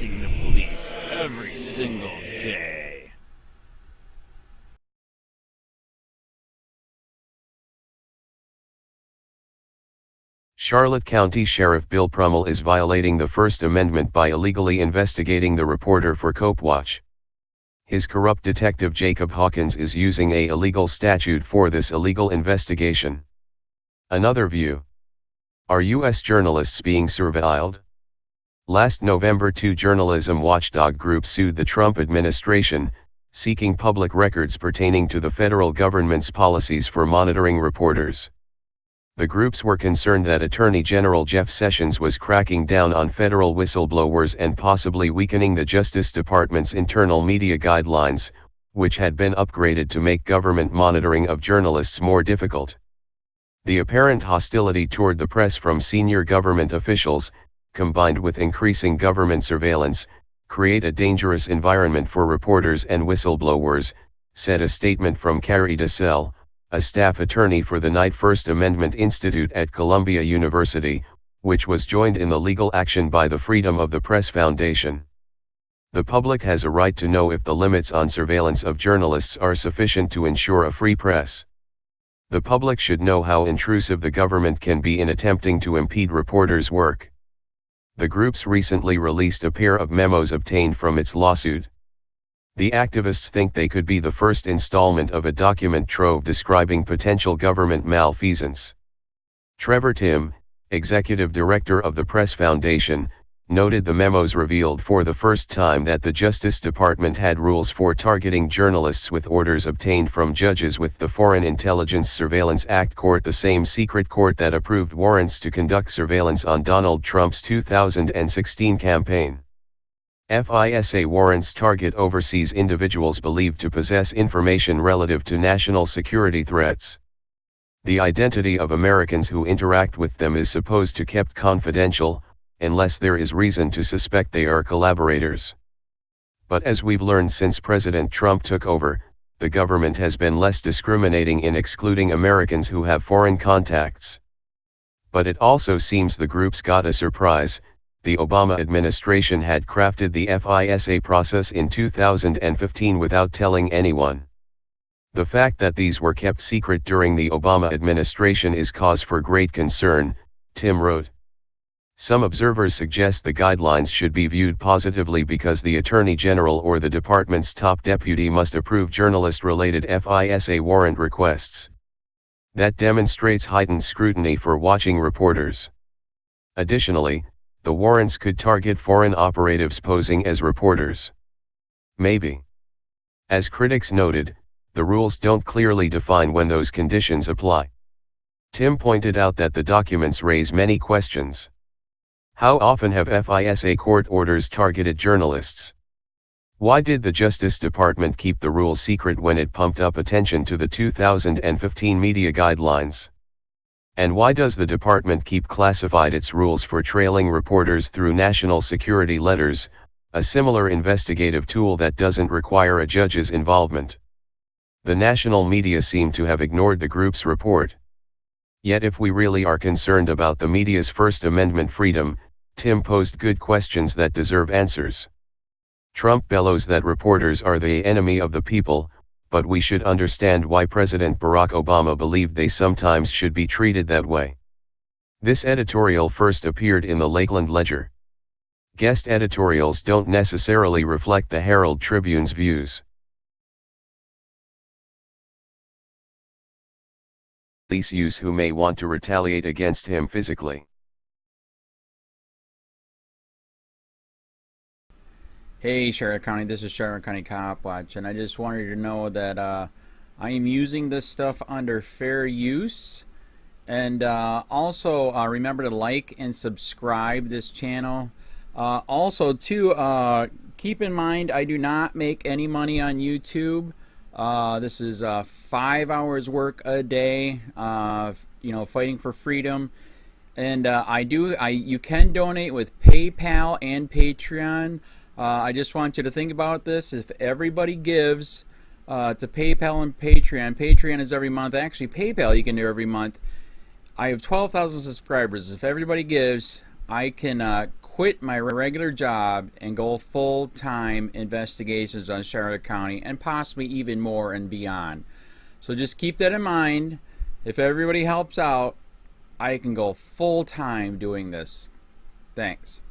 facing the police every single day. Charlotte County Sheriff Bill Prummell is violating the First Amendment by illegally investigating the reporter for Copwatch. His corrupt detective Jacob Hawkins is using a illegal statute for this illegal investigation. Another view. Are U.S. journalists being surveilled? Last November, two journalism watchdog groups sued the Trump administration, seeking public records pertaining to the federal government's policies for monitoring reporters. The groups were concerned that Attorney General Jeff Sessions was cracking down on federal whistleblowers and possibly weakening the Justice Department's internal media guidelines, which had been upgraded to make government monitoring of journalists more difficult. The apparent hostility toward the press from senior government officials, combined with increasing government surveillance, create a dangerous environment for reporters and whistleblowers, said a statement from Carrie DeSalle, a staff attorney for the Knight First Amendment Institute at Columbia University, which was joined in the legal action by the Freedom of the Press Foundation. The public has a right to know if the limits on surveillance of journalists are sufficient to ensure a free press. The public should know how intrusive the government can be in attempting to impede reporters' work. The groups recently released a pair of memos obtained from its lawsuit. The activists think they could be the first installment of a document trove describing potential government malfeasance. Trevor Timm, executive director of the Press Foundation, noted the memos revealed for the first time that the Justice Department had rules for targeting journalists with orders obtained from judges with the Foreign Intelligence Surveillance Act court, the same secret court that approved warrants to conduct surveillance on Donald Trump's 2016 campaign. FISA warrants target overseas individuals believed to possess information relative to national security threats. The identity of Americans who interact with them is supposed to be kept confidential, unless there is reason to suspect they are collaborators. But as we've learned since President Trump took over, the government has been less discriminating in excluding Americans who have foreign contacts. But it also seems the groups got a surprise. The Obama administration had crafted the FISA process in 2015 without telling anyone. The fact that these were kept secret during the Obama administration is cause for great concern, Tim wrote. Some observers suggest the guidelines should be viewed positively because the Attorney General or the department's top deputy must approve journalist-related FISA warrant requests. That demonstrates heightened scrutiny for watching reporters. Additionally, the warrants could target foreign operatives posing as reporters. Maybe. As critics noted, the rules don't clearly define when those conditions apply. Tim pointed out that the documents raise many questions. How often have FISA court orders targeted journalists? Why did the Justice Department keep the rules secret when it pumped up attention to the 2015 media guidelines? And why does the department keep classified its rules for trailing reporters through national security letters, a similar investigative tool that doesn't require a judge's involvement? The national media seem to have ignored the group's report. Yet if we really are concerned about the media's First Amendment freedom, Tim posed good questions that deserve answers. Trump bellows that reporters are the enemy of the people, but we should understand why President Barack Obama believed they sometimes should be treated that way. This editorial first appeared in the Lakeland Ledger. Guest editorials don't necessarily reflect the Herald Tribune's views. Police use who may want to retaliate against him physically. Hey Charlotte County, this is Charlotte County Copwatch, and I just wanted you to know that I am using this stuff under fair use. And also remember to like and subscribe this channel. Also too, keep in mind I do not make any money on YouTube. This is 5 hours work a day, you know, fighting for freedom. And you can donate with PayPal and Patreon. I just want you to think about this. If everybody gives to PayPal and Patreon, Patreon is every month. Actually, PayPal you can do every month. I have 12,000 subscribers. If everybody gives, I can quit quit my regular job and go full-time investigations on Charlotte County and possibly even more and beyond. So just keep that in mind. If everybody helps out, I can go full-time doing this. Thanks.